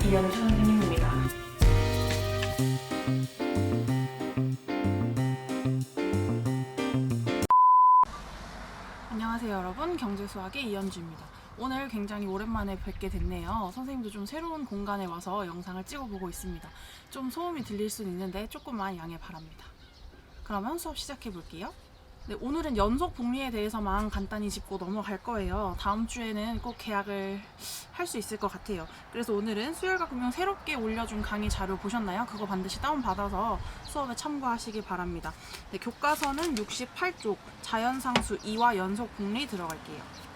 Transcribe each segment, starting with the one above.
이현주 선생님입니다. 안녕하세요 여러분, 경제수학의 이현주입니다. 오늘 굉장히 오랜만에 뵙게 됐네요. 선생님도 좀 새로운 공간에 와서 영상을 찍어보고 있습니다. 좀 소음이 들릴 수는 있는데 조금만 양해 바랍니다. 그러면 수업 시작해 볼게요. 네, 오늘은 연속 복리에 대해서만 간단히 짚고 넘어갈 거예요. 다음 주에는 꼭 계약을 할 수 있을 것 같아요. 그래서 오늘은 수열과 금융 새롭게 올려준 강의 자료 보셨나요? 그거 반드시 다운받아서 수업에 참고하시기 바랍니다. 네, 교과서는 68쪽 자연상수 2와 연속 복리 들어갈게요.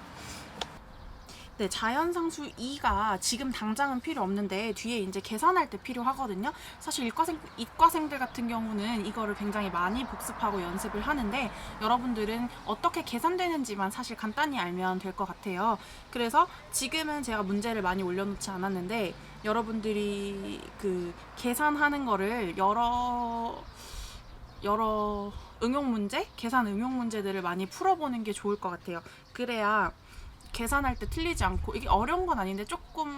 네, 자연상수 2가 지금 당장은 필요 없는데 뒤에 이제 계산할 때 필요하거든요. 사실 이과생들 같은 경우는 이거를 굉장히 많이 복습하고 연습을 하는데 여러분들은 어떻게 계산되는지만 사실 간단히 알면 될 것 같아요. 그래서 지금은 제가 문제를 많이 올려놓지 않았는데 여러분들이 그 계산하는 거를 여러 응용 문제, 계산 응용 문제들을 많이 풀어보는 게 좋을 것 같아요. 그래야 계산할 때 틀리지 않고, 이게 어려운 건 아닌데 조금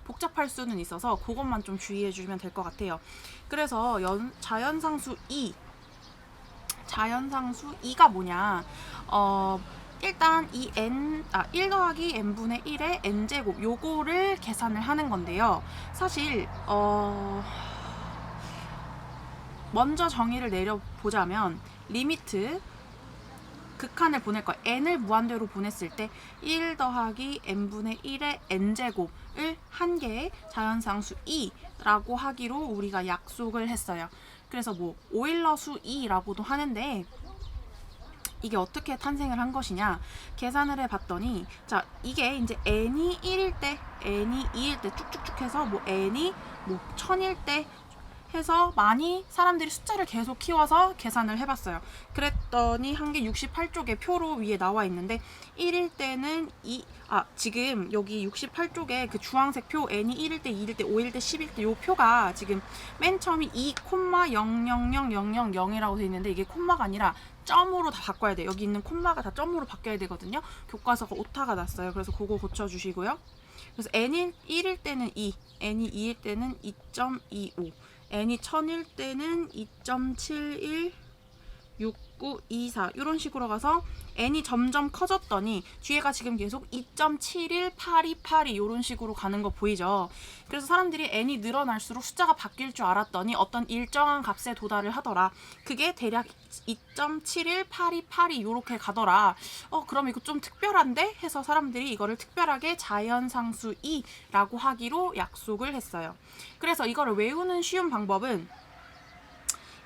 복잡할 수는 있어서 그것만 좀 주의해 주시면 될 것 같아요. 그래서 자연상수 2가 뭐냐, 일단 이 1 더하기 n분의 1의 n제곱 요거를 계산을 하는 건데요. 사실 먼저 정의를 내려보자면 리미트 극한을 보낼 거예요. n을 무한대로 보냈을 때 1 더하기 n분의 1의 n제곱을 한 개의 자연상수 2라고 하기로 우리가 약속을 했어요. 그래서 뭐 오일러 수 2라고도 하는데 이게 어떻게 탄생을 한 것이냐, 계산을 해봤더니, 자, 이게 이제 n이 1일 때, n이 2일 때 쭉쭉쭉 해서 뭐 n이 뭐 1000일 때 해서 많이 사람들이 숫자를 계속 키워서 계산을 해봤어요. 그랬더니 한 게 68쪽에 표로 위에 나와 있는데 1일 때는 지금 여기 68쪽에 그 주황색 표 n이 1일 때, 2일 때, 5일 때, 10일 때 요 표가 지금 맨 처음이 2,000,000이라고 돼 있는데 이게 콤마가 아니라 점으로 다 바꿔야 돼요. 여기 있는 콤마가 다 점으로 바뀌어야 되거든요. 교과서가 오타가 났어요. 그래서 그거 고쳐주시고요. 그래서 n이 1일 때는 2, n이 2일 때는 2.25, n이 1000일 때는 2.71, 6924 이런 식으로 가서 n이 점점 커졌더니 뒤에가 지금 계속 2.718282 이런 식으로 가는 거 보이죠? 그래서 사람들이 n이 늘어날수록 숫자가 바뀔 줄 알았더니 어떤 일정한 값에 도달을 하더라. 그게 대략 2.718282 이렇게 가더라. 그럼 이거 좀 특별한데? 해서 사람들이 이거를 특별하게 자연상수 2라고 하기로 약속을 했어요. 그래서 이거를 외우는 쉬운 방법은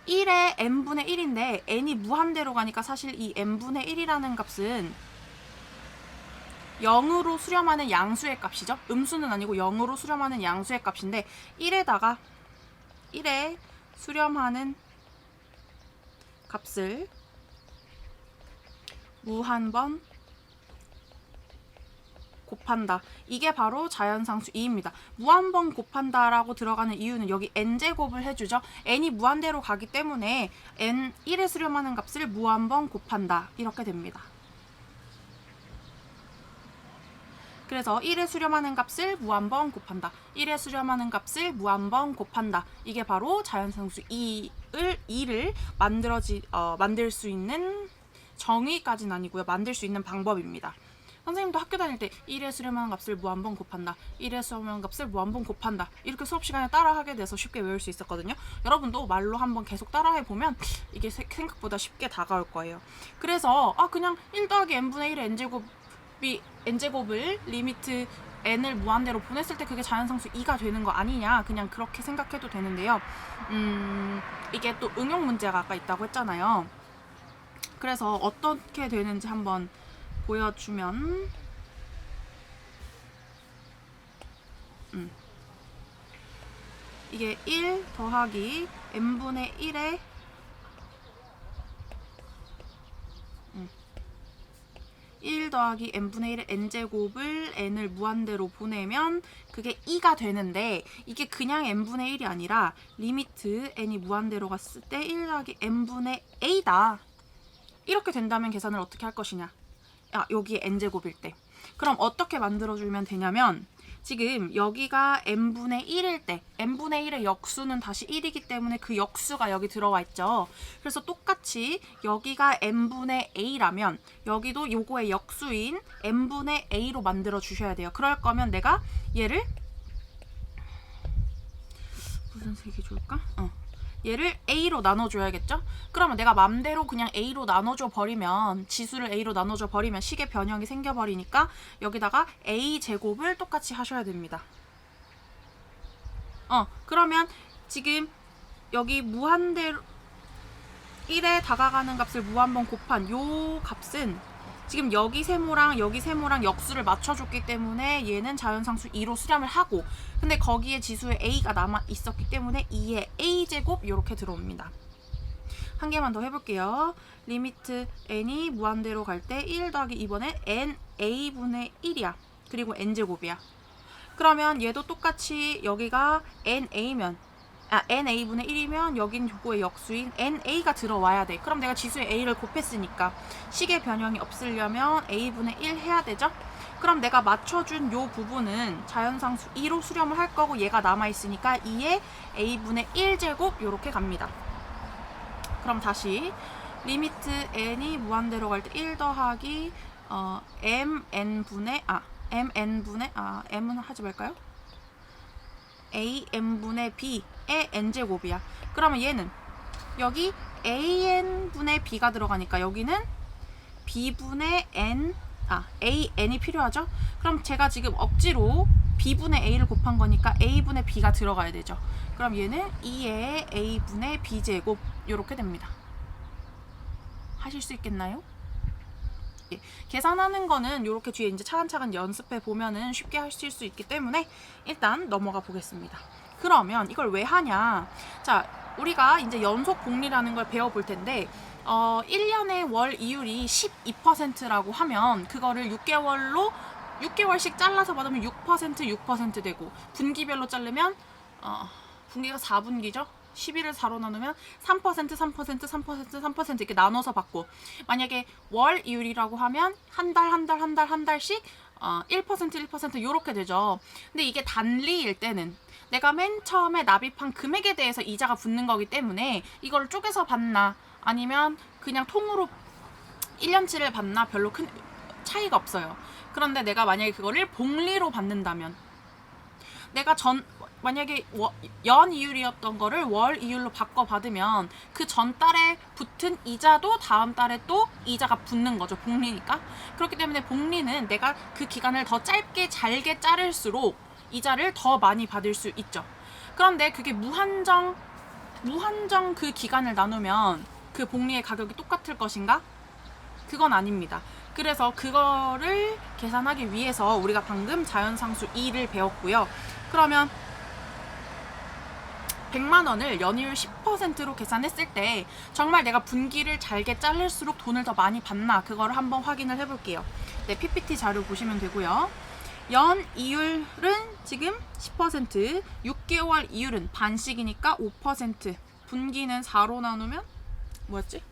1에 n분의 1인데 n이 무한대로 가니까 사실 이 n분의 1이라는 값은 0으로 수렴하는 양수의 값이죠. 음수는 아니고 0으로 수렴하는 양수의 값인데 1에 수렴하는 값을 무한번 곱한다. 이게 바로 자연상수 2입니다. 무한번 곱한다라고 들어가는 이유는 여기 n제곱을 해주죠. n이 무한대로 가기 때문에 n 1에 수렴하는 값을 무한번 곱한다. 이렇게 됩니다. 그래서 1에 수렴하는 값을 무한번 곱한다. 1에 수렴하는 값을 무한번 곱한다. 이게 바로 자연상수 2를 만들 수 있는, 정의까지는 아니고요. 만들 수 있는 방법입니다. 선생님도 학교 다닐 때 1에 수렴하는 값을 무한번 곱한다, 1에 수렴하는 값을 무한번 곱한다 이렇게 수업 시간에 따라하게 돼서 쉽게 외울 수 있었거든요. 여러분도 말로 한번 계속 따라해보면 이게 생각보다 쉽게 다가올 거예요. 그래서 그냥 1 더하기 n분의 1의 n제곱을 리미트 n을 무한대로 보냈을 때 그게 자연상수 2가 되는 거 아니냐, 그냥 그렇게 생각해도 되는데요. 이게 또 응용 문제가 아까 있다고 했잖아요. 그래서 어떻게 되는지 한번 보여주면, 이게 1 더하기 n분의 1의 1 더하기 n분의 1의 n제곱을 n을 무한대로 보내면 그게 2가 되는데, 이게 그냥 n분의 1이 아니라 리미트 n이 무한대로 갔을 때 1 더하기 n분의 a다. 이렇게 된다면 계산을 어떻게 할 것이냐, 여기에 n제곱일 때. 그럼 어떻게 만들어주면 되냐면 지금 여기가 n분의 1일 때 n분의 1의 역수는 다시 1이기 때문에 그 역수가 여기 들어와 있죠. 그래서 똑같이 여기가 n분의 a라면 여기도 요거의 역수인 n분의 a로 만들어 주셔야 돼요. 그럴 거면 내가 얘를 무슨 색이 좋을까? 얘를 a로 나눠줘야겠죠? 그러면 내가 맘대로 그냥 a로 나눠줘 버리면 지수를 a로 나눠줘 버리면 식의 변형이 생겨버리니까 여기다가 a제곱을 똑같이 하셔야 됩니다. 그러면 지금 여기 무한대로 1에 다가가는 값을 무한번 곱한 요 값은 지금 여기 세모랑 여기 세모랑 역수를 맞춰줬기 때문에 얘는 자연상수 2로 수렴을 하고, 근데 거기에 지수에 a가 남아 있었기 때문에 2의 a제곱 이렇게 들어옵니다. 한 개만 더 해볼게요. 리미트 n이 무한대로 갈 때 1 더하기 2번에 n a분의 1이야. 그리고 n제곱이야. 그러면 얘도 똑같이 여기가 na면 na분의 1이면 여긴 요거의 역수인 na가 들어와야 돼. 그럼 내가 지수에 a를 곱했으니까 식의 변형이 없으려면 a분의 1 해야 되죠? 그럼 내가 맞춰준 요 부분은 자연상수 2로 수렴을 할 거고 얘가 남아있으니까 2의 a분의 1제곱 요렇게 갑니다. 그럼 다시 리미트 n이 무한대로 갈 때 1 더하기 mn분의 m은 하지 말까요? am분의 b의 n제곱이야. 그러면 얘는 여기 an분의 b가 들어가니까 여기는 b분의 an이 필요하죠? 그럼 제가 지금 억지로 b분의 a를 곱한 거니까 a분의 b가 들어가야 되죠. 그럼 얘는 2의 a분의 b제곱 이렇게 됩니다. 하실 수 있겠나요? 예, 계산하는 거는 이렇게 뒤에 이제 차근차근 연습해 보면은 쉽게 하실 수 있기 때문에 일단 넘어가 보겠습니다. 그러면 이걸 왜 하냐? 자, 우리가 이제 연속 복리라는 걸 배워볼 텐데 1년의 월 이율이 12%라고 하면 그거를 6개월씩 잘라서 받으면 6% 되고, 분기별로 자르면 분기가 4분기죠? 11을 4로 나누면 3% 이렇게 나눠서 받고, 만약에 월 이율이라고 하면 한 달씩 1% 이렇게 되죠. 근데 이게 단리일 때는 내가 맨 처음에 납입한 금액에 대해서 이자가 붙는 거기 때문에 이걸 쪼개서 받나 아니면 그냥 통으로 1년치를 받나 별로 큰 차이가 없어요. 그런데 내가 만약에 그거를 복리로 받는다면, 내가 만약에 연 이율이었던 거를 월 이율로 바꿔 받으면 그 전 달에 붙은 이자도 다음 달에 또 이자가 붙는 거죠. 복리니까. 그렇기 때문에 복리는 내가 그 기간을 더 짧게 잘게 자를수록 이자를 더 많이 받을 수 있죠. 그런데 그게 무한정 그 기간을 나누면 그 복리의 가격이 똑같을 것인가? 그건 아닙니다. 그래서 그거를 계산하기 위해서 우리가 방금 자연상수 2를 배웠고요. 그러면 100만 원을 연이율 10%로 계산했을 때 정말 내가 분기를 잘게 자를수록 돈을 더 많이 받나, 그거를 한번 확인을 해볼게요. 네, PPT 자료 보시면 되고요. 연 이율은 지금 10%, 6개월 이율은 반씩이니까 5%, 분기는 4로 나누면 뭐였지?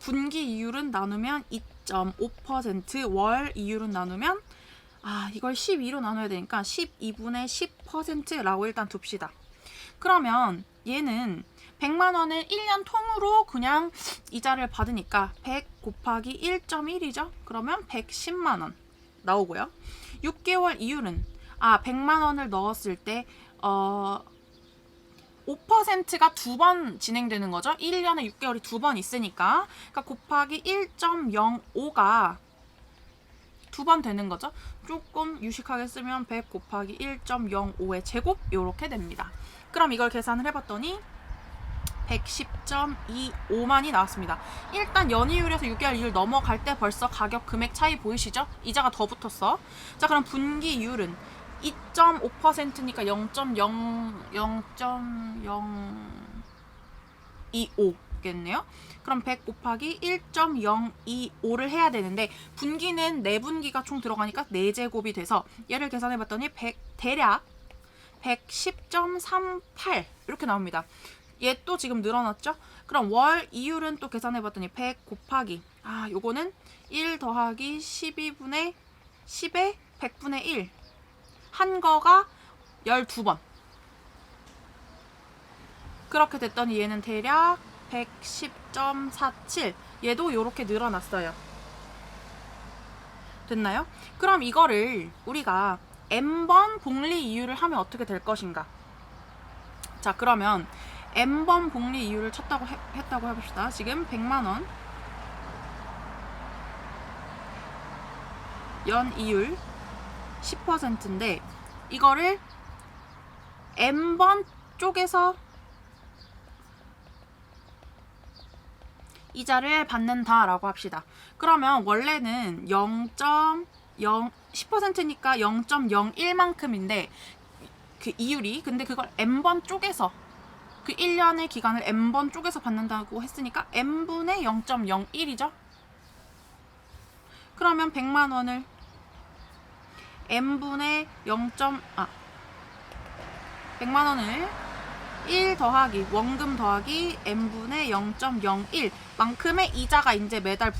분기 이율은 나누면 2.5%, 월 이율은 나누면 이걸 12로 나눠야 되니까 12분의 10%라고 일단 둡시다. 그러면 얘는 100만 원을 1년 통으로 그냥 이자를 받으니까 100 곱하기 1.1이죠? 그러면 110만 원 나오고요. 6개월 이율은 100만 원을 넣었을 때 5%가 두 번 진행되는 거죠. 1년에 6개월이 두 번 있으니까. 그러니까 곱하기 1.05가 두 번 되는 거죠. 조금 유식하게 쓰면 100 곱하기 1.05의 제곱 이렇게 됩니다. 그럼 이걸 계산을 해봤더니 110.25만이 나왔습니다. 일단 연이율에서 6개월 이율 넘어갈 때 벌써 가격 금액 차이 보이시죠? 이자가 더 붙었어. 자, 그럼 분기 이율은 2.5%니까 0.025겠네요. 그럼 100 곱하기 1.025를 해야 되는데 분기는 4분기가 총 들어가니까 4제곱이 돼서 얘를 계산해봤더니 대략 110.38 이렇게 나옵니다. 얘 또 지금 늘어났죠? 그럼 월 이율은 또 계산해봤더니 100 곱하기 요거는 1 더하기 12분의 10의 100분의 1 한 거가 12번. 그렇게 됐더니 얘는 대략 110.47. 얘도 이렇게 늘어났어요. 됐나요? 그럼 이거를 우리가 n번 복리 이유를 하면 어떻게 될 것인가? 자, 그러면 n번 복리 이유를 했다고 해봅시다. 지금 100만원 연이율 10%인데 이거를 n번 쪼개서 이자를 받는다라고 합시다. 그러면 원래는 10%니까 0.01만큼인데 그 이율이, 근데 그걸 n번 쪼개서 그 1년의 기간을 n번 쪼개서 받는다고 했으니까 n분의 0.01이죠. 그러면 100만 원을 n분의 100만 원을 1 더하기 원금 더하기 n분의 0.01 만큼의 이자가 이제 매달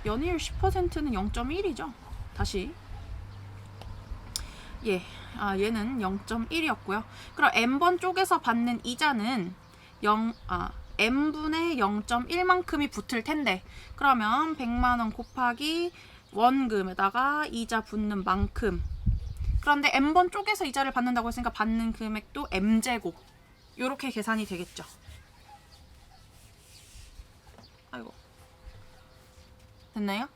연이율 10%는 0.1이죠. 다시 얘는 0.1이었고요. 그럼 n번 쪼개서 받는 이자는 n분의 0.1만큼이 붙을 텐데, 그러면 100만 원 곱하기 원금에다가 이자 붙는 만큼, 그런데 n번 쪼개서 이자를 받는다고 했으니까 받는 금액도 m제곱, 요렇게 계산이 되겠죠. 아이고, 됐나요?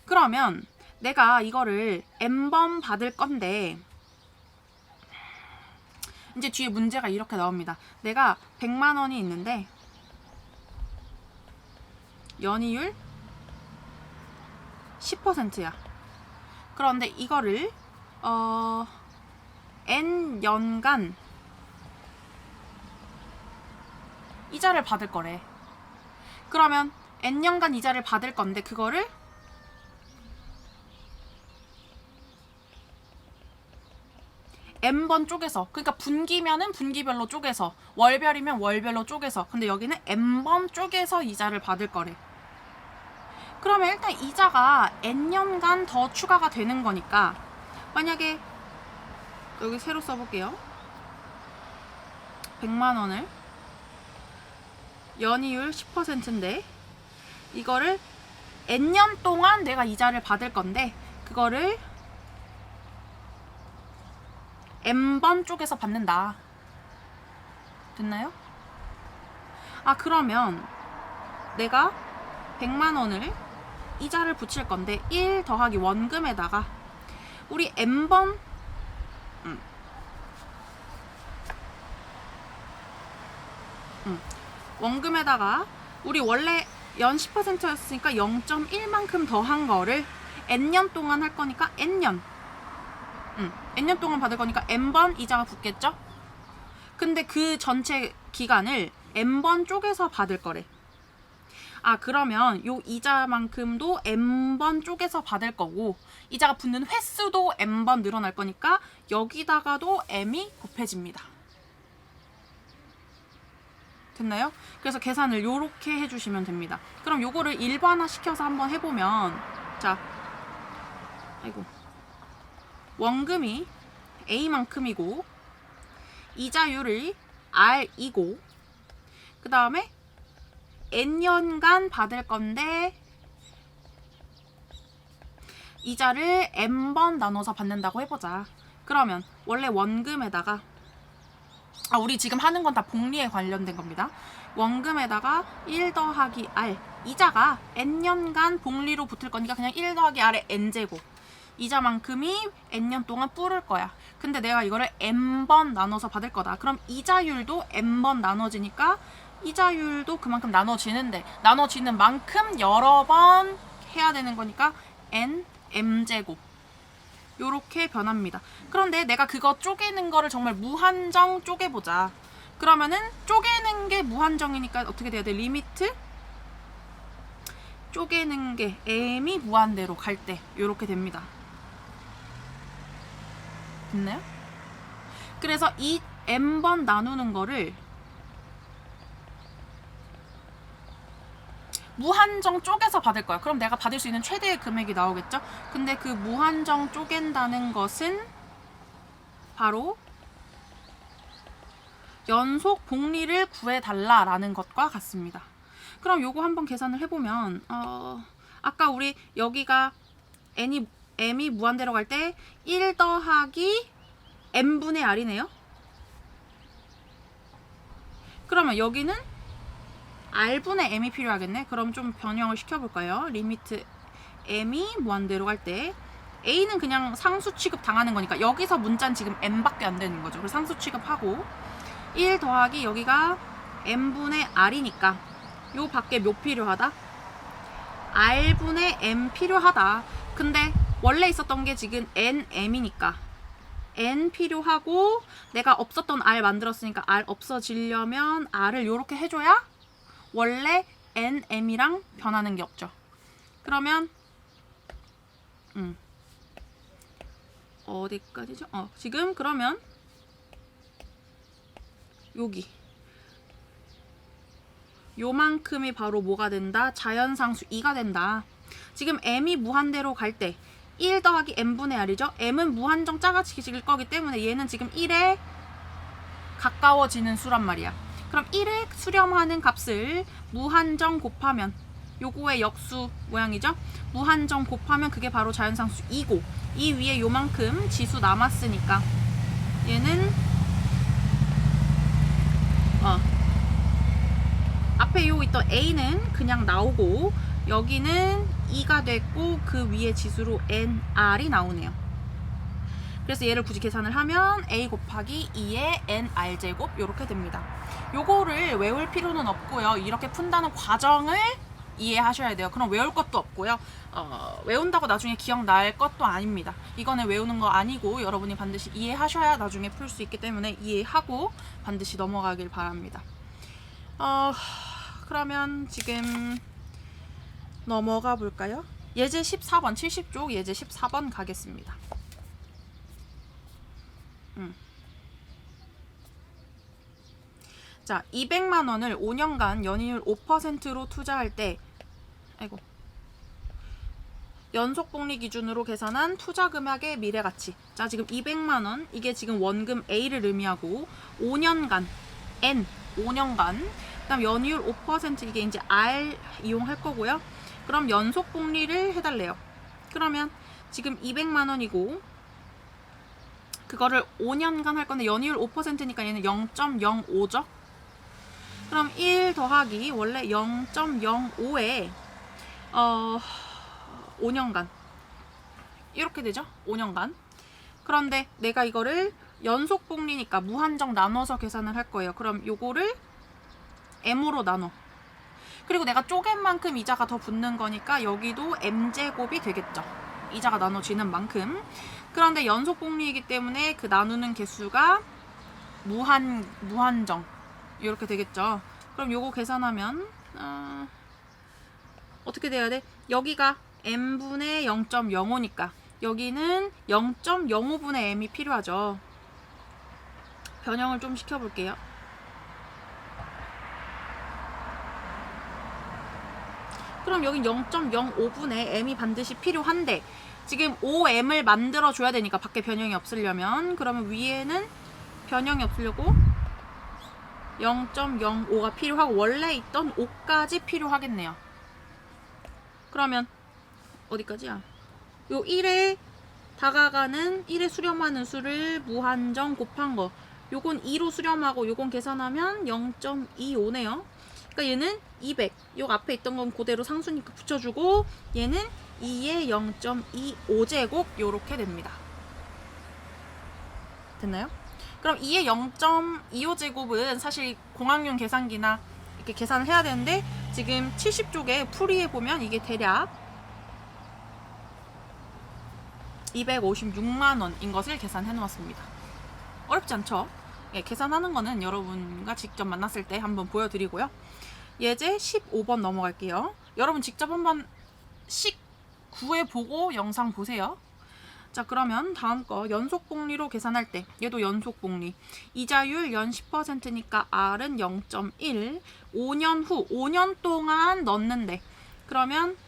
그러면 내가 이거를 n번 받을 건데 이제 뒤에 문제가 이렇게 나옵니다. 내가 100만 원이 있는데 연이율 10%야. 그런데 이거를 n년간 이자를 받을 거래. 그러면 n년간 이자를 받을 건데 그거를 n번 쪼개서, 그러니까 분기면은 분기별로 쪼개서, 월별이면 월별로 쪼개서, 근데 여기는 n번 쪼개서 이자를 받을 거래. 그러면 일단 이자가 n년간 더 추가가 되는 거니까, 만약에 여기 새로 써볼게요. 100만 원을 연이율 10%인데 이거를 n년 동안 내가 이자를 받을 건데 그거를 n번 쪼개서 받는다. 됐나요? 그러면 내가 100만 원을 이자를 붙일 건데 1 더하기 원금에다가 우리 n번 원금에다가 우리 원래 연 10%였으니까 0.1만큼 더한 거를 n년 동안 할 거니까 n년 n년 동안 받을 거니까 n번 이자가 붙겠죠? 근데 그 전체 기간을 n번 쪼개서 받을 거래. 그러면 요 이자만큼도 n번 쪼개서 받을 거고 이자가 붙는 횟수도 n번 늘어날 거니까 여기다가도 m이 곱해집니다. 됐나요? 그래서 계산을 요렇게 해주시면 됩니다. 그럼 요거를 일반화 시켜서 한번 해보면, 자, 원금이 A만큼이고 이자율이 R이고 그 다음에 N년간 받을 건데 이자를 N번 나눠서 받는다고 해보자. 그러면 원래 원금에다가 우리 지금 하는 건 다 복리에 관련된 겁니다. 원금에다가 1 더하기 R, 이자가 N년간 복리로 붙을 거니까 그냥 1 더하기 R의 N제곱, 이자만큼이 n년 동안 뿌릴 거야. 근데 내가 이거를 n번 나눠서 받을 거다. 그럼 이자율도 n번 나눠지니까 이자율도 그만큼 나눠지는데 나눠지는 만큼 여러 번 해야 되는 거니까 m제곱 요렇게 변합니다. 그런데 내가 그거 쪼개는 거를 정말 무한정 쪼개보자. 그러면은 쪼개는 게 무한정이니까 어떻게 돼야 돼? 리미트 쪼개는 게 m이 무한대로 갈 때 요렇게 됩니다. 됐나요? 그래서 이 n번 나누는 거를 무한정 쪼개서 받을 거야. 그럼 내가 받을 수 있는 최대의 금액이 나오겠죠? 근데 그 무한정 쪼갠다는 것은 바로 연속 복리를 구해달라라는 것과 같습니다. 그럼 요거 한번 계산을 해보면 아까 우리 여기가 m이 무한대로 갈 때 1 더하기 n분의 r이네요. 그러면 여기는 r분의 m이 필요하겠네. 그럼 좀 변형을 시켜볼까요? 리미트 m이 무한대로 갈 때 a는 그냥 상수 취급 당하는 거니까 여기서 문자는 지금 m밖에 안 되는 거죠. 그래서 상수 취급하고 1 더하기 여기가 n분의 r이니까 요 밖에 몇 필요하다? r분의 m 필요하다. 근데 원래 있었던 게 지금 nm이니까 n 필요하고 내가 없었던 r 만들었으니까 r 없어지려면 r을 요렇게 해줘야 원래 nm이랑 변하는 게 없죠. 그러면 어디까지죠? 지금 그러면 여기 요만큼이 바로 뭐가 된다? 자연상수 2가 된다. 지금 m이 무한대로 갈 때 1 더하기 n분의 r이죠. m은 무한정 작아지길 거기 때문에 얘는 지금 1에 가까워지는 수란 말이야. 그럼 1에 수렴하는 값을 무한정 곱하면 요거의 역수 모양이죠. 무한정 곱하면 그게 바로 자연상수 2고 이 위에 요만큼 지수 남았으니까 얘는 앞에 요 있던 a는 그냥 나오고 여기는 2가 됐고 그 위에 지수로 nr이 나오네요. 그래서 얘를 굳이 계산을 하면 a 곱하기 2의 nr 제곱 이렇게 됩니다. 요거를 외울 필요는 없고요. 이렇게 푼다는 과정을 이해하셔야 돼요. 그럼 외울 것도 없고요. 외운다고 나중에 기억날 것도 아닙니다. 이거는 외우는 거 아니고 여러분이 반드시 이해하셔야 나중에 풀 수 있기 때문에 이해하고 반드시 넘어가길 바랍니다. 그러면 지금 넘어가 볼까요? 예제 14번 70쪽 예제 14번 가겠습니다. 자, 200만 원을 5년간 연이율 5%로 투자할 때 연속 복리 기준으로 계산한 투자 금액의 미래 가치. 자, 지금 200만 원 이게 지금 원금 A를 의미하고 5년간 N 5년간 그다음 연이율 5% 이게 이제 R 이용할 거고요. 그럼 연속 복리를 해달래요. 그러면 지금 200만 원이고 그거를 5년간 할 건데 연이율 5%니까 얘는 0.05죠. 그럼 1 더하기 원래 0.05에 5년간 이렇게 되죠. 5년간. 그런데 내가 이거를 연속 복리니까 무한정 나눠서 계산을 할 거예요. 그럼 요거를 m으로 나눠. 그리고 내가 쪼갠 만큼 이자가 더 붙는 거니까 여기도 m제곱이 되겠죠. 이자가 나눠지는 만큼. 그런데 연속 복리이기 때문에 그 나누는 개수가 무한정 이렇게 되겠죠. 그럼 요거 계산하면 어떻게 돼야 돼? 여기가 m분의 0.05니까 여기는 0.05분의 m이 필요하죠. 변형을 좀 시켜볼게요. 그럼 여긴 0.05분의 m이 반드시 필요한데 지금 5m을 만들어줘야 되니까 밖에 변형이 없으려면 그러면 위에는 변형이 없으려고 0.05가 필요하고 원래 있던 5까지 필요하겠네요. 그러면 어디까지야? 요 1에 다가가는 1에 수렴하는 수를 무한정 곱한 거 요건 2로 수렴하고 요건 계산하면 0.25네요. 그러니까 얘는 200. 요 앞에 있던 건 그대로 상수니까 붙여주고 얘는 2의 0.25제곱 요렇게 됩니다. 됐나요? 그럼 2의 0.25제곱은 사실 공학용 계산기나 이렇게 계산을 해야 되는데 지금 70쪽에 풀이해 보면 이게 대략 256만 원인 것을 계산해 놓았습니다. 어렵지 않죠? 예, 계산하는 거는 여러분과 직접 만났을 때 한번 보여드리고요. 예제 15번 넘어갈게요. 여러분 직접 한번 씩 구해보고 영상 보세요. 자, 그러면 다음 거 연속복리로 계산할 때 얘도 연속복리. 이자율 연 10%니까 R은 0.1. 5년 후 5년 동안 넣는데 그러면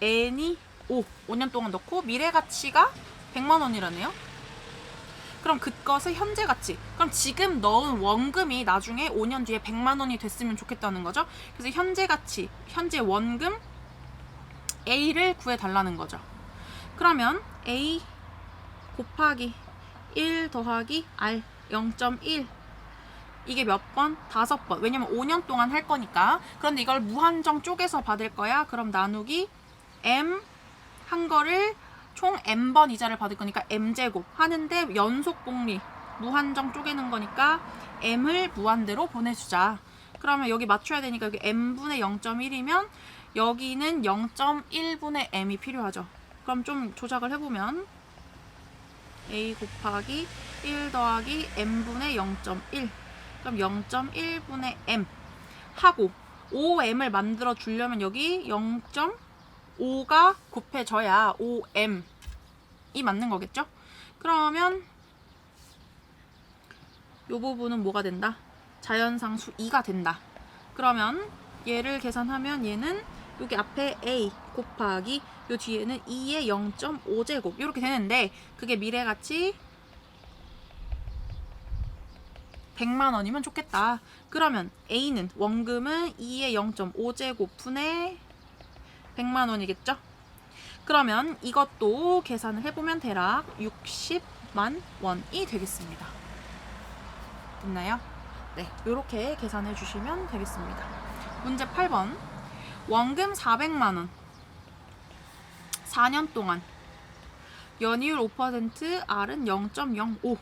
N이 5년 동안 넣고 미래가치가 100만 원이라네요. 그럼 그것의 현재 가치. 그럼 지금 넣은 원금이 나중에 5년 뒤에 100만 원이 됐으면 좋겠다는 거죠. 그래서 현재 가치, 현재 원금 A를 구해달라는 거죠. 그러면 A 곱하기 1 더하기 R 0.1 이게 몇 번? 5번. 왜냐면 5년 동안 할 거니까. 그런데 이걸 무한정 쪼개서 받을 거야. 그럼 나누기 M 한 거를 총 M번 이자를 받을 거니까 M제곱 하는데 연속복리 무한정 쪼개는 거니까 M을 무한대로 보내주자. 그러면 여기 맞춰야 되니까 여기 M분의 0.1이면 여기는 0.1분의 M이 필요하죠. 그럼 좀 조작을 해보면 A 곱하기 1 더하기 M분의 0.1 그럼 0.1분의 M 하고 5M을 만들어 주려면 여기 0.5가 곱해져야 5M이 맞는 거겠죠? 그러면 이 부분은 뭐가 된다? 자연상수 2가 된다. 그러면 얘를 계산하면 얘는 여기 앞에 A 곱하기 요 뒤에는 2의 0.5제곱 이렇게 되는데 그게 미래가치 100만 원이면 좋겠다. 그러면 A는 원금은 2의 0.5제곱 분의 100만 원이겠죠? 그러면 이것도 계산을 해보면 대략 60만 원이 되겠습니다. 됐나요? 네, 이렇게 계산해 주시면 되겠습니다. 문제 8번. 원금 400만 원 4년 동안 연이율 5% R은 0.05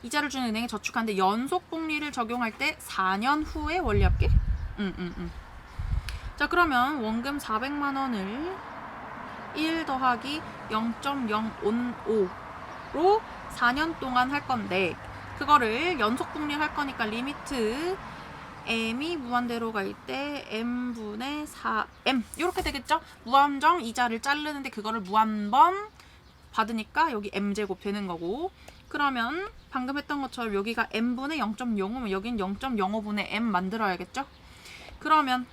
이자를 주는 은행에 저축하는데 연속복리를 적용할 때 4년 후에 원리합계? 자, 그러면 원금 400만 원을 1 더하기 0.055로 4년 동안 할 건데 그거를 연속복리 할 거니까 리미트 M이 무한대로 갈 때 M분의 4M 이렇게 되겠죠? 무한정 이자를 자르는데 그거를 무한번 받으니까 여기 M제곱 되는 거고 그러면 방금 했던 것처럼 여기가 M분의 0.05면 여긴 0.05분의 M 만들어야겠죠? 그러면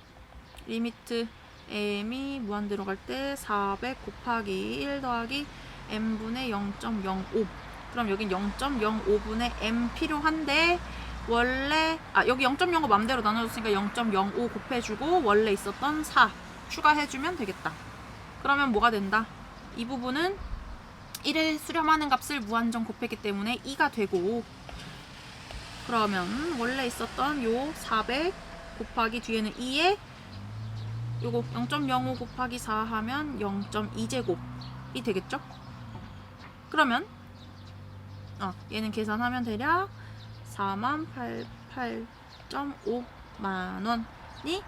리미트 M이 무한대로 갈 때 400 곱하기 1 더하기 M분의 0.05 그럼 여긴 0.05분의 M 필요한데 원래 여기 0.05 맘대로 나눠줬으니까 0.05 곱해주고 원래 있었던 4 추가해주면 되겠다. 그러면 뭐가 된다? 이 부분은 1을 수렴하는 값을 무한정 곱했기 때문에 2가 되고 그러면 원래 있었던 요 400 곱하기 뒤에는 2에 요거 0.05 곱하기 4 하면 0.2제곱이 되겠죠? 그러면 얘는 계산하면 대략 48.5만 원이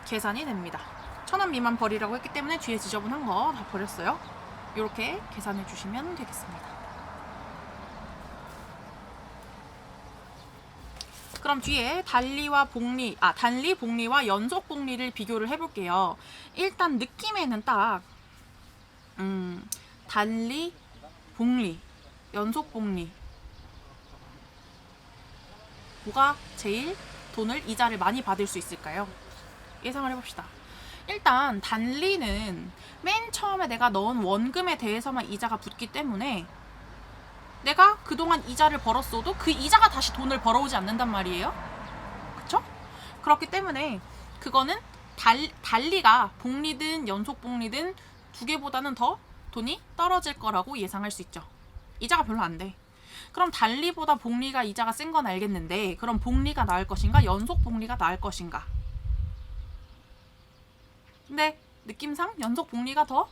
계산이 됩니다. 1,000원 미만 버리라고 했기 때문에 뒤에 지저분한 거 다 버렸어요. 이렇게 계산해 주시면 되겠습니다. 그럼 뒤에 단리와 복리, 단리, 복리와 연속 복리를 비교를 해볼게요. 일단 느낌에는 딱 단리, 복리, 연속 복리 뭐가 제일 돈을 이자를 많이 받을 수 있을까요? 예상을 해봅시다. 일단 단리는 맨 처음에 내가 넣은 원금에 대해서만 이자가 붙기 때문에 내가 그동안 이자를 벌었어도 그 이자가 다시 돈을 벌어오지 않는단 말이에요. 그쵸? 그렇기 때문에 그거는 단리가 복리든 연속 복리든 두 개보다는 더 돈이 떨어질 거라고 예상할 수 있죠. 이자가 별로 안 돼. 그럼 단리보다 복리가 이자가 센 건 알겠는데 그럼 복리가 나을 것인가 연속 복리가 나을 것인가? 근데 느낌상 연속 복리가 더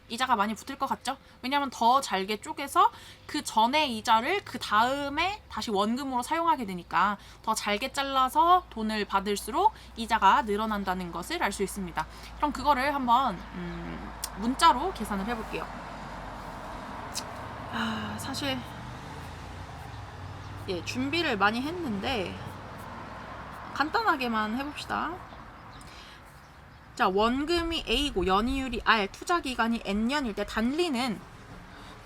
이자가 많이 붙을 것 같죠? 왜냐하면 더 잘게 쪼개서 그 전에 이자를 그 다음에 다시 원금으로 사용하게 되니까 더 잘게 잘라서 돈을 받을수록 이자가 늘어난다는 것을 알 수 있습니다. 그럼 그거를 한번 문자로 계산을 해볼게요. 사실 준비를 많이 했는데 간단하게만 해봅시다. 자, 원금이 A고 연이율이 R, 투자기간이 N년일 때 단리는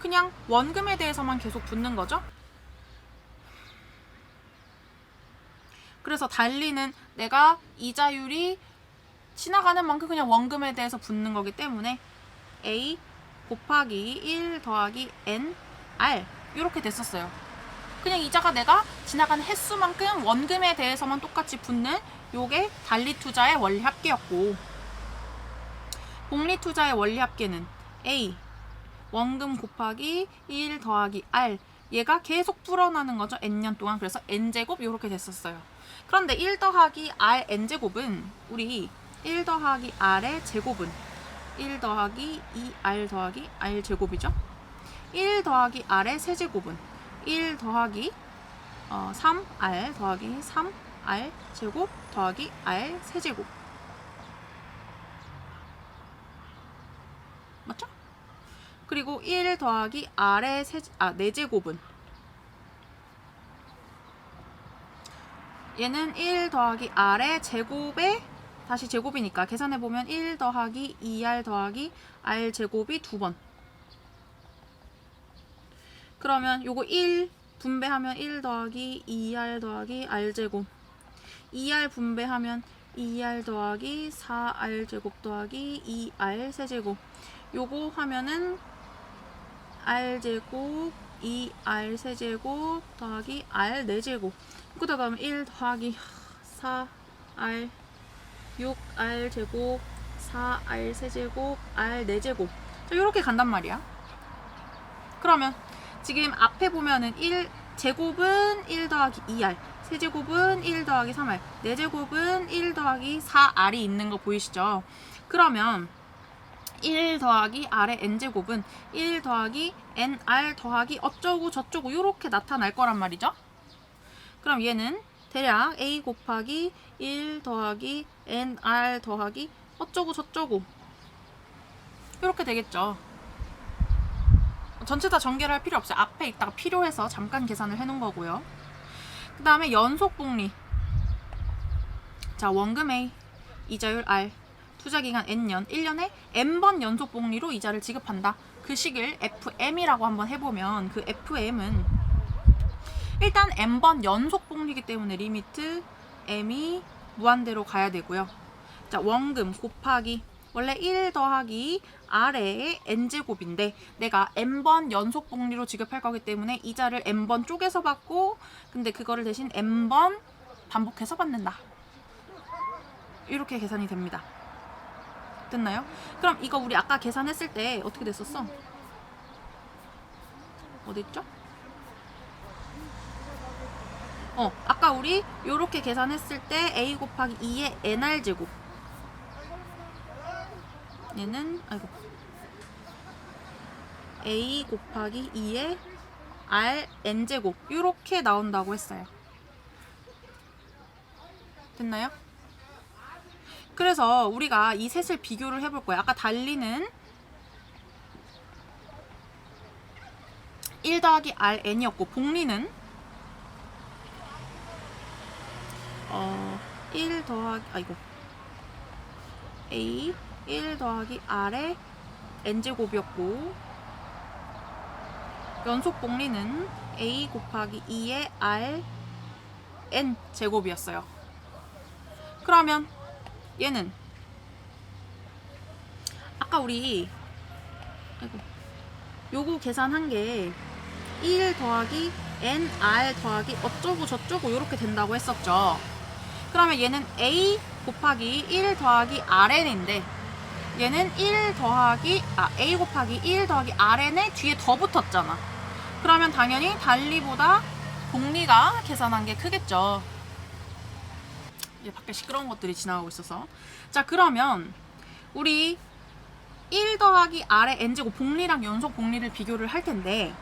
그냥 원금에 대해서만 계속 붙는 거죠. 그래서 달리는 내가 이자율이 지나가는 만큼 그냥 원금에 대해서 붙는 거기 때문에 A 곱하기 1 더하기 N R 이렇게 됐었어요. 그냥 이자가 내가 지나가는 횟수만큼 원금에 대해서만 똑같이 붙는 요게 달리투자의 원리합계였고, 복리투자의 원리합계는 A 원금 곱하기 1 더하기 R, 얘가 계속 불어나는 거죠. N년 동안. 그래서 N제곱 이렇게 됐었어요. 그런데 1 더하기 R N제곱은 우리 1 더하기 R의 제곱은 1 더하기 2R 더하기 R 제곱이죠. 1 더하기 R의 세제곱은 1 더하기 3R 더하기 3R 제곱 더하기 R 세제곱. 맞죠? 그리고 1 더하기 R의 4제곱은 얘는 1 더하기 R의 제곱에 다시 제곱이니까 계산해보면 1 더하기 2R 더하기 R 제곱이 2번. 그러면 요거 1 분배하면 1 더하기 2R 더하기 R 제곱, 2R 분배하면 2R 더하기 4R 제곱 더하기 2R 세제곱, 요거 하면은 R 제곱 2R 세제곱 더하기 R 4제곱, 그러다 보면 1 더하기 4R 6R 제곱 4R 세제곱 R 4제곱. 이렇게 간단 말이야. 그러면 지금 앞에 보면은 1 제곱은 1 더하기 2R, 세제곱은 1 더하기 3R, 4제곱은 1 더하기 4R이 있는 거 보이시죠? 그러면 1 더하기 R의 N제곱은 1 더하기 NR 더하기 어쩌고 저쩌고 이렇게 나타날 거란 말이죠. 그럼 얘는 대략 A 곱하기 1 더하기 NR 더하기 어쩌고 저쩌고 이렇게 되겠죠. 전체 다 전개를 할 필요 없어요. 앞에 있다가 필요해서 잠깐 계산을 해놓은 거고요. 그 다음에 연속복리. 자, 원금 A, 이자율 R, 투자기간 N년, 1년에 N번 연속복리로 이자를 지급한다. 그 식을 FM이라고 한번 해보면 그 FM은 일단 N번 연속복리이기 때문에 리미트 M이 무한대로 가야 되고요. 자, 원금 곱하기 원래 1 더하기 R의 N제곱인데 내가 N번 연속복리로 지급할 거기 때문에 이자를 N번 쪼개서 받고, 근데 그거를 대신 N번 반복해서 받는다. 이렇게 계산이 됩니다. 됐나요? 그럼 이거 우리 아까 계산했을 때 어떻게 됐었어? 어디 있죠? 아까 우리 요렇게 계산했을 때 A 곱하기 2의 NR 제곱, 얘는 A 곱하기 2의 Rn 제곱 이렇게 나온다고 했어요. 됐나요? 그래서 우리가 이 셋을 비교를 해볼 거예요. 아까 달리는 1 더하기 Rn이었고 복리는 1 더하기 A 1 더하기 R의 N제곱이었고, 연속 복리는 A 곱하기 2의 R N제곱이었어요. 그러면 얘는 아까 우리 요거 계산한 게 1 더하기 NR 더하기 어쩌고 저쩌고 이렇게 된다고 했었죠. 그러면 얘는 A 곱하기 1 더하기 RN인데 얘는 1 더하기 A 곱하기 1 더하기 RN에 뒤에 더 붙었잖아. 그러면 당연히 달리보다 복리가 계산한 게 크겠죠. 이제 밖에 시끄러운 것들이 지나가고 있어서. 자, 그러면 우리 1 더하기 R의 N제곱 복리랑 연속 복리를 비교를 할 텐데,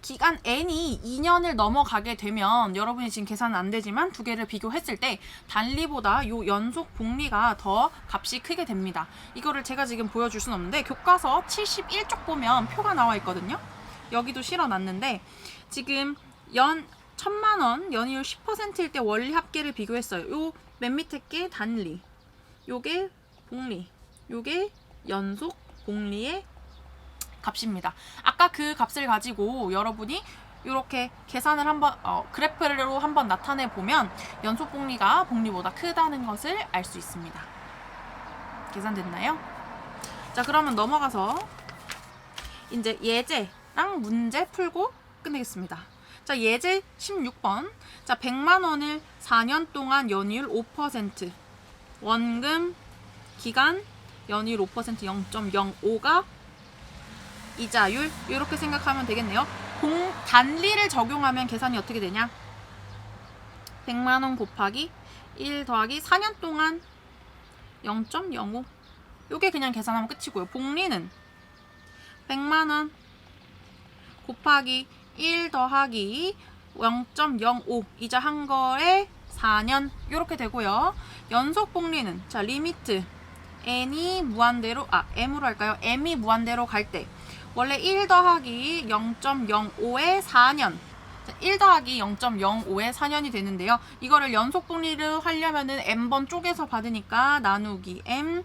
기간 N이 2년을 넘어가게 되면 여러분이 지금 계산은 안 되지만 두 개를 비교했을 때 단리보다 요 연속 복리가 더 값이 크게 됩니다. 이거를 제가 지금 보여줄 수는 없는데 교과서 71쪽 보면 표가 나와 있거든요. 여기도 실어놨는데 지금 1000만원 연이율 10%일 때 원리 합계를 비교했어요. 요 맨 밑에 게 단리, 요게 복리, 요게 연속 복리의 값입니다. 아까 그 값을 가지고 여러분이 이렇게 계산을 한번 그래프로 한번 나타내 보면 연속 복리가 복리보다 크다는 것을 알 수 있습니다. 계산됐나요? 자, 그러면 넘어가서 이제 예제랑 문제 풀고 끝내겠습니다. 자, 예제 16번. 자, 100만 원을 4년 동안 연이율 5%, 원금 기간 연이율 5% 0.05가 이자율, 이렇게 생각하면 되겠네요. 단리를 적용하면 계산이 어떻게 되냐? 100만 원 곱하기 1 더하기 4년 동안 0.05. 요게 그냥 계산하면 끝이고요. 복리는 100만 원 곱하기 1 더하기 0.05 이자 한 거에 4년 이렇게 되고요. 연속 복리는 자, 리미트 n이 무한대로 m으로 할까요? m이 무한대로 갈 때 원래 1 더하기 0.05에 4년, 1 더하기 0.05에 4년이 되는데요. 이거를 연속 복리를 하려면은 m번 쪼개서 받으니까 나누기 m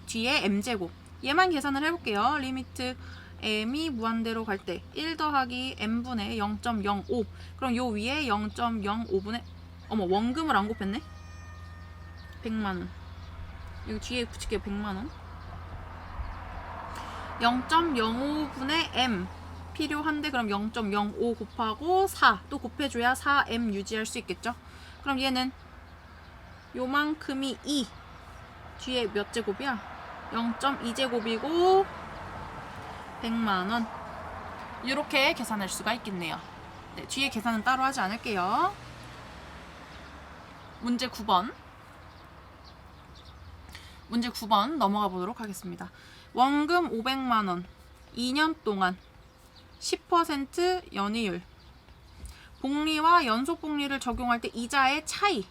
뒤에 m제곱. 얘만 계산을 해볼게요. 리미트 m이 무한대로 갈 때 1 더하기 m분의 0.05. 그럼 요 위에 0.05분의 원금을 안 곱했네. 100만원. 여기 뒤에 붙일게요. 100만원. 0.05분의 m 필요한데 그럼 0.05 곱하고 4 또 곱해줘야 4m 유지할 수 있겠죠. 그럼 얘는 요만큼이 2 뒤에 몇 제곱이야? 0.2제곱이고 100만원 이렇게 계산할 수가 있겠네요. 네, 뒤에 계산은 따로 하지 않을게요. 문제 9번. 문제 9번 넘어가 보도록 하겠습니다. 원금 500만원 2년 동안 10% 연이율. 복리와 연속 복리를 적용할 때 이자의 차이.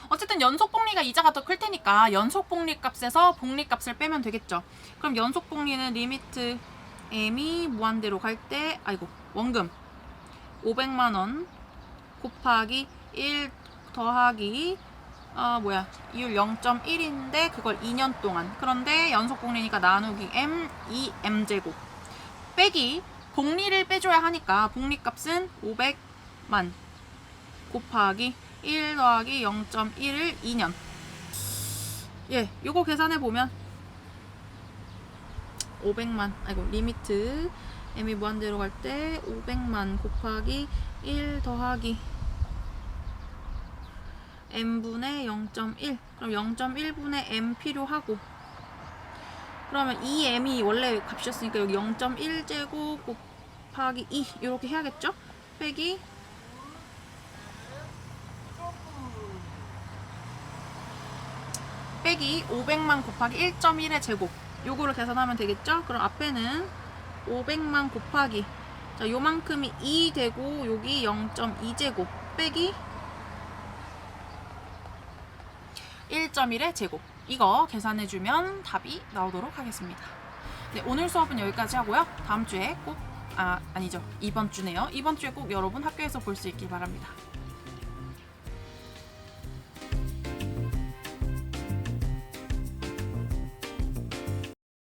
어쨌든 연속 복리가 이자가 더 클 테니까 연속 복리 값에서 복리 값을 빼면 되겠죠. 그럼 연속 복리는 리미트 m이 무한대로 갈 때 원금 500만원 곱하기 1 더하기 이율 0.1인데 그걸 2년 동안. 그런데 연속 복리니까 나누기 m 2m제곱 빼기 복리를 빼줘야 하니까 복리값은 500만 곱하기 1 더하기 0.1을 2년. 예, 요거 계산해 보면 500만 리미트 m이 무한대로 갈 때 500만 곱하기 1 더하기 m분의 0.1. 그럼 0.1분의 m 필요하고, 그러면 이 m이 원래 값이었으니까 여기 0.1제곱 곱하기 2 이렇게 해야겠죠? 빼기 빼기 500만 곱하기 1.1의 제곱. 요거를 계산하면 되겠죠? 그럼 앞에는 500만 곱하기 자, 요만큼이 2 되고 여기 0.2제곱 빼기 1.1의 제곱. 이거 계산해주면 답이 나오도록 하겠습니다. 네, 오늘 수업은 여기까지 하고요. 다음 주에 꼭 아니죠. 이번 주네요. 이번 주에 꼭 여러분 학교에서 볼 수 있길 바랍니다.